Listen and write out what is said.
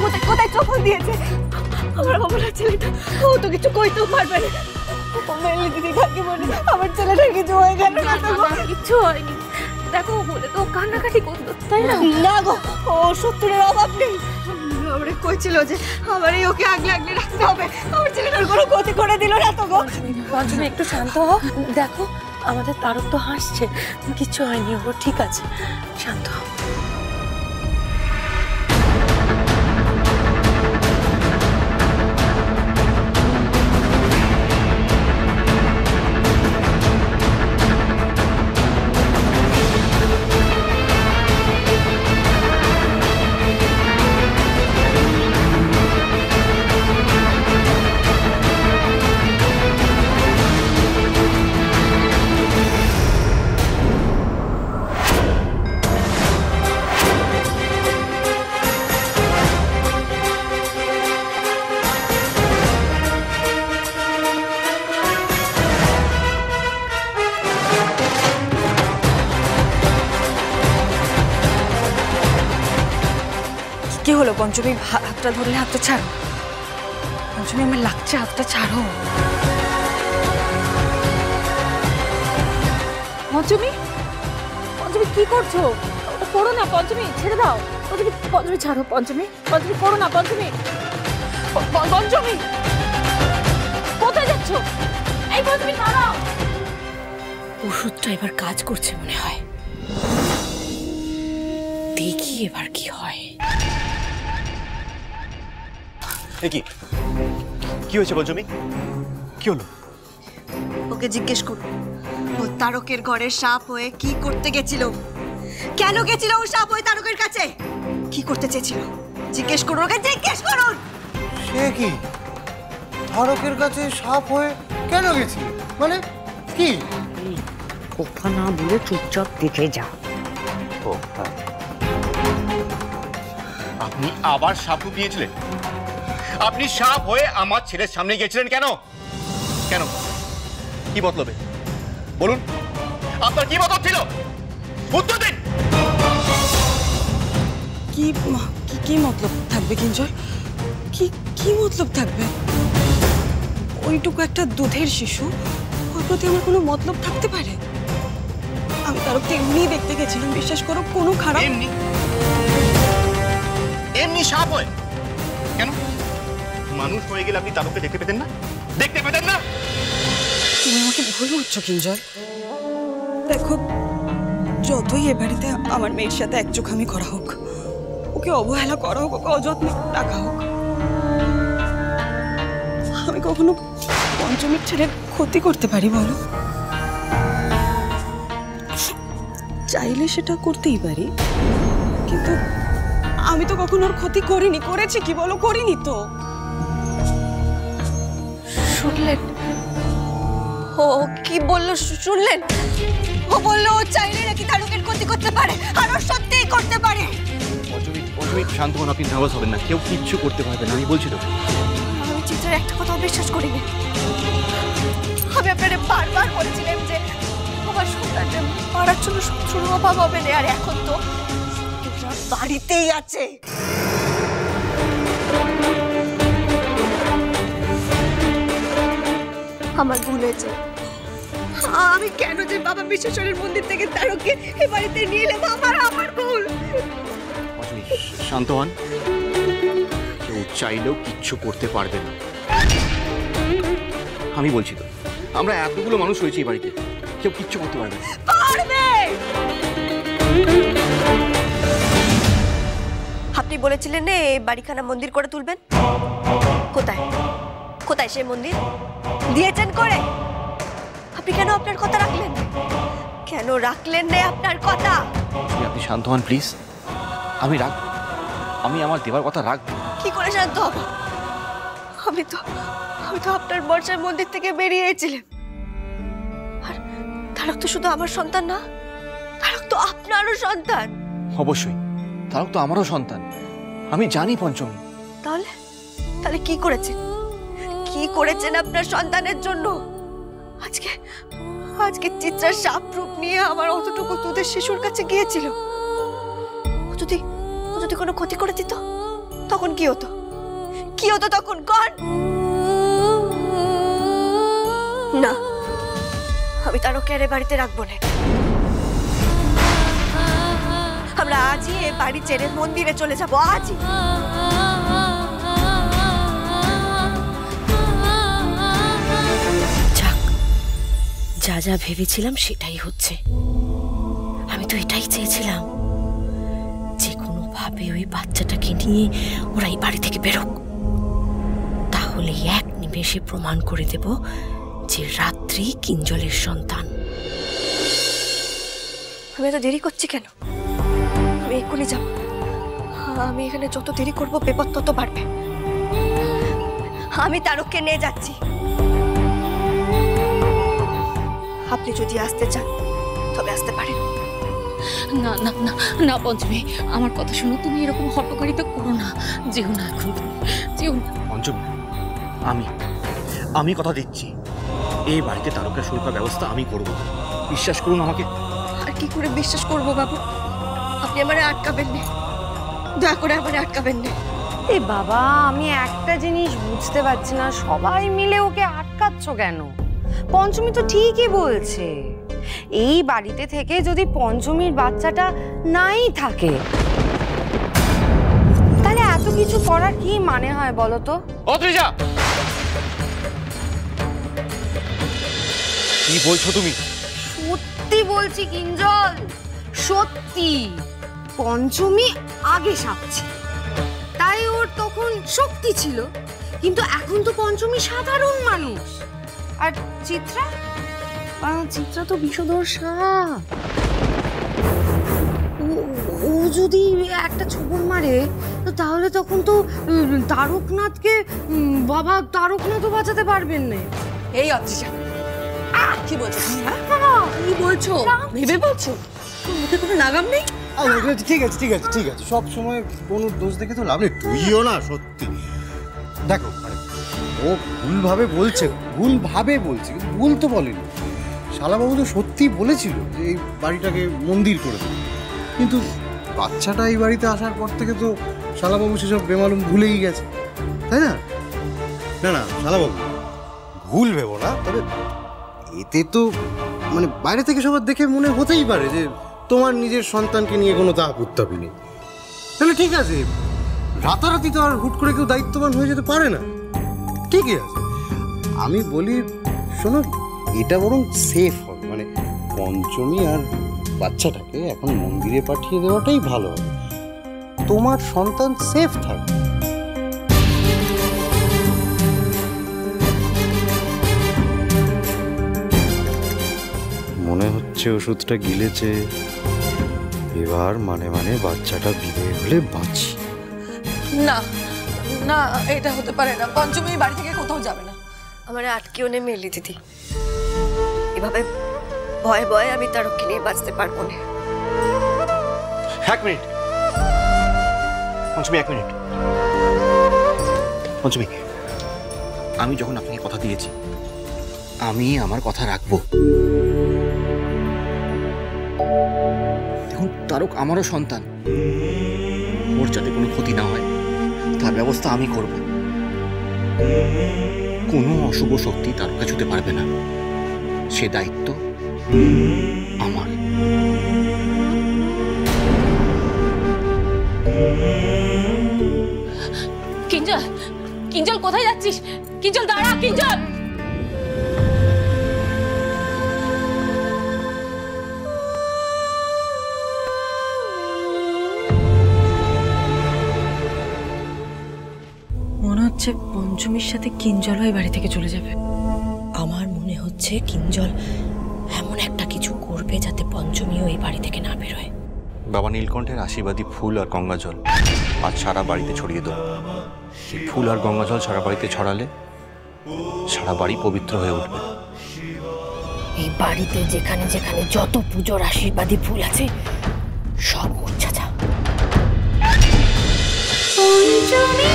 কোথায় কোথায় চোখ দিয়েছে আমার অবলা ছেলেটা? ও তো কিছু কইতেও পারবে না। মেলি দিদি কাকে বলে আমার ছেলেটার কিছু হয়ে গেল না? তো কিছু হয়নি, দেখো বলে তো কান্নাকাটি করতো, তাই না? না গো, ও সত্যের অভাব নেই। আমরা কইছিল যে আমারই ওকে আগলে আগলে রাখতে হবে, আমার ছেলেটার কোনো ক্ষতি করে দিল না তো গো। পঞ্চমী একটু শান্ত হও, দেখো আমাদের তারক তো হাসছে, কিছু হয়নি, ও ঠিক আছে, শান্ত হও। কি হলো পঞ্চমী? হাতটা ধরলে, হাতটা ছাড়ো পঞ্চমী, আমার লাগছে, হাতটা ছাড়ো পঞ্চমী। পঞ্চমী কি করছো? ওটা করো না পঞ্চমী, ছেড়ে দাও পঞ্চমী। পঞ্চমী ছাড়ো পঞ্চমী, পঞ্চমী করো না পঞ্চমী। পঞ্চমী কোথায় যাচ্ছ? এই পঞ্চমী দাঁড়াও। ওষুধটা এবার কাজ করছে মনে হয়, দেখি এবার কি হয়। কি হয়েছে পঞ্চমী? কি হলো? ওকে জিজ্ঞেস করুন, ও তারকের ঘরে সাপ হয়ে কি করতে গেছিল? কেন গেছিল ও সাপ হয়ে তারকের কাছে? কি করতে চেয়েছিল? জিজ্ঞেস করুন ওকে, জিজ্ঞেস করুন। সে কি তারকের কাছে সাপ হয়ে কেন গেছিল? মানে কি? কথা না বলে চুপচাপ দেখে যা। ও হ্যাঁ, আপনি আবার সাপ রূপ নিয়েছিলেন? আপনি সাপ হয়ে আমার ছেলের সামনে গিয়েছিলেন কেন? কেন? কি মতলবে বলুন, আপনার কি মতলব ছিল? উত্তর দিন। কি কি মতলব থাকবে কিঞ্জল? কি কি মতলব থাকবে? ওইটুকু একটা দুধের শিশু, ওর প্রতি আমার কোনো মতলব থাকতে পারে? আমি তারকে এমনি দেখতে গেছিলাম, বিশ্বাস করো, কোনো খারাপ। এমনি এমনি সাপ হয় কেন? মানুষ হয়ে গেলে আপনি তারককে দেখতে পেতেন না? দেখতে পেতেন না? তুমি আমাকে ভুল বুঝছো কিঞ্জল। দেখো, যতই এ বাড়িতে আমার মেয়ের সাথে একচোখামি করা হোক, ওকে অবহেলা করা হোক, ওকে অযত্নে রাখা হোক, আমি কখনো পঞ্চমীর ছেলের ক্ষতি করতে পারি বলো? চাইলে সেটা করতেই পারি, কিন্তু আমি তো কখনো ওর ক্ষতি করিনি। করেছি কি বলো? করিনি তো। শুনলেন ও কি বললো? শুনলেন ও বললো ও চাইলে নাকি তারকের ক্ষতি করতে পারে, আর ও সত্যিই করতে পারে। পঞ্চমী শান্ত হন, আপনি নার্ভাস হবেন না, কেউ কিচ্ছু করতে পারবে না, আমি বলছি তো। আমি চিত্রের একটা কথা বিশ্বাস করিনি। আমি আপনাদের বারবার বলেছিলাম যে আমার সন্তানটা মারার জন্য শত্রুর অভাব হবে না, আর এখন তো বাড়িতেই আছে। আমার ভুল হয়েছে। আমি কেন যে বাবা বিশ্বেশ্বরের মন্দির থেকে তারকে এই বাড়িতে নিয়ে এলাম, আমার ভুল। শান্ত হন, কেউ চাইলেও কিচ্ছু করতে পারবে না, আমি বলছি তো। আমরা এতগুলো মানুষ রয়েছি এই বাড়িতে, কেউ কিচ্ছু করতে পারবে না। আপনি বলেছিলেন না এই বাড়িখানা মন্দির করে তুলবেন, কোথায় কোথায় সেই মন্দির? দিয়েছেন করে? আপনি কেন আপনার কথা রাখলেন? কেন রাখলেন না আপনার কথা? আপনি শান্ত হন প্লিজ। আমি আমার দেবার কথা রাখবো। কি করে শান্ত হব? আমি তো আপনার বর্ষার মন্দির থেকে বেরিয়ে এসেছিলাম। আর তারক তো শুধু আমার সন্তান না, তারক তো আপনারও সন্তান। অবশ্যই, তারক তো আমারও সন্তান, আমি জানি পঞ্চমী। তাহলে কি করেছেন? কি করেছেন আপনার সন্তানের জন্য? আজকে চিত্রার সাপ রূপ নিয়ে আমার অতটুকু দুধের শিশুর কাছে গিয়েছিল। ও যদি কোনো ক্ষতি করে দিত, তখন কি হতো? কি হতো তখন? কর না, আমি তারকে আর এ বাড়িতে রাখবো না। আমরা আজই এ বাড়ি ছেড়ে মন্দিরে চলে যাবো, আজই। যাক, যা যা ভেবেছিলাম সেটাই হচ্ছে। আমি তো এটাই চেয়েছিলাম, যে কোনোভাবে ওই বাচ্চাটাকে নিয়ে ওরা এই বাড়ি থেকে বেরোক, তাহলে এক নিমেষে প্রমাণ করে দেব যে রাত্রি কিঞ্জলের সন্তান। আমি এত দেরি করছি কেন? আমি এক্ষুনি যাব। আমি এখানে যত দেরি করবো বিপদ তত বাড়বে। আমি তারককে নিয়ে যাচ্ছি। আপনি যদি আসতে চান তবে আসতে পারেন। না না না না পঞ্চমী, আমার কথা শোনো, তুমি এরকম হটকারিতা করো না। যেও না এখন, যেও না। পঞ্চমী, আমি কথা দিচ্ছি, এই বাড়িতে তারকের সুরক্ষার ব্যবস্থা আমি করব। বিশ্বাস করুন আমাকে। আর কি করে বিশ্বাস করবো বাবু? আপনি আমারে আটকাবেন না, দয়া করে আমারে আটকাবেন না। এ বাবা, আমি একটা জিনিস বুঝতে পারছি না, সবাই মিলে ওকে আটকাচ্ছ কেন? পঞ্চমী তো ঠিকই বলছে, এই বাড়িতে থেকে যদি পঞ্চমীর বাচ্চাটা নাই থাকে, তাহলে এত কিছু করার কি মানে হয় বলো তো? অত্রিজা, কি বলছো তুমি? সত্যি বলছি কিঞ্জল, সত্যি। পঞ্চমী আগে সাপ ছিল, তাই ওর তখন শক্তি ছিল, কিন্তু এখন তো পঞ্চমী সাধারণ মানুষ। আর চিত্রা, চিত্রা তো বিষধর সাপ। ও যদি একটা ছোবল মারে তাহলে তখন তো তারকনাথকে, বাবা তারকনাথও বাঁচাতে পারবেন না। এই অত্রিজা, কি বলছো? কি বলছো? ভেবে বলছো? মুখে কোনো নাগাম নেই? ঠিক আছে ঠিক আছে ঠিক আছে, সব সময় কোনো দোষ দেখে তো লাভ নেই। তুইও না সত্যি, দেখো মানে ও ভুলভাবে বলছে, কিন্তু ভুল তো বলেনি। শালাবাবু তো সত্যিই বলেছিল যে এই বাড়িটাকে মন্দির করে দেবে, কিন্তু বাচ্চাটা এই বাড়িতে আসার পর থেকে তো শালাবাবু সেসব বেমালুম ভুলেই গেছে, তাই না? না না শালাবাবু, ভুল ভেবো না। তবে এতে তো মানে বাইরে থেকে সবার দেখে মনে হতেই পারে যে তোমার নিজের সন্তানকে নিয়ে কোনো দাপ উত্তাপই নেই। তাহলে ঠিক আছে, রাতারাতি তো আর হুট করে কেউ দায়িত্ববান হয়ে যেতে পারে না। ঠিকই আছে, আমি বলি শোনো, এটা বরং সেফ হবে, মানে পঞ্চমী আর বাচ্চাটাকে এখন মন্দিরে পাঠিয়ে দেওয়াটাই ভালো হবে, তোমার সন্তান সেফ থাকবে। মনে হচ্ছে ওষুধটা গিলেছে, এবার মানে বাচ্চাটা বিদায় হলে বাঁচি। না না, এটা হতে পারে না। পঞ্চমী বাড়ি থেকে কোথাও যাবে না। আমার আটকেও নেই মেলি দিদি, এভাবে ভয়ে ভয়ে আমি তারককে নিয়ে বাঁচতে পারবো না। এক মিনিট পঞ্চমী, এক মিনিট। পঞ্চমী, আমি যখন আপনাকে কথা দিয়েছি, আমি আমার কথা রাখবো। দেখুন, তারক আমারও সন্তান, ওর যাতে কোনো ক্ষতি না হয় তার ব্যবস্থা আমি করব। কোনো অশুভ শক্তি তারকে ছুঁতে পারবে না, সে দায়িত্ব আমার। কিঞ্জল, কিঞ্জল কোথায় যাচ্ছিস? কিঞ্জল দাঁড়া, কিঞ্জল। মনে হচ্ছে পঞ্চমীর সাথে কিঞ্জল ওই বাড়ি থেকে চলে যাবে। আমার মনে হচ্ছে কিঞ্জল এমন একটা কিছু করবে যাতে পঞ্চমী ওই বাড়ি থেকে না বেরোয়। বাবা নীলকণ্ঠের আশীর্বাদী ফুল আর গঙ্গা জল আজ সারা বাড়িতে ছড়িয়ে দেবো। এই ফুল আর গঙ্গা জল সারা বাড়িতে ছড়ালে সারা বাড়ি পবিত্র হয়ে উঠবে। এই বাড়িতে যেখানে যেখানে যত পুজোর আশীর্বাদী ফুল আছে সব মুছে যাও। পঞ্চমী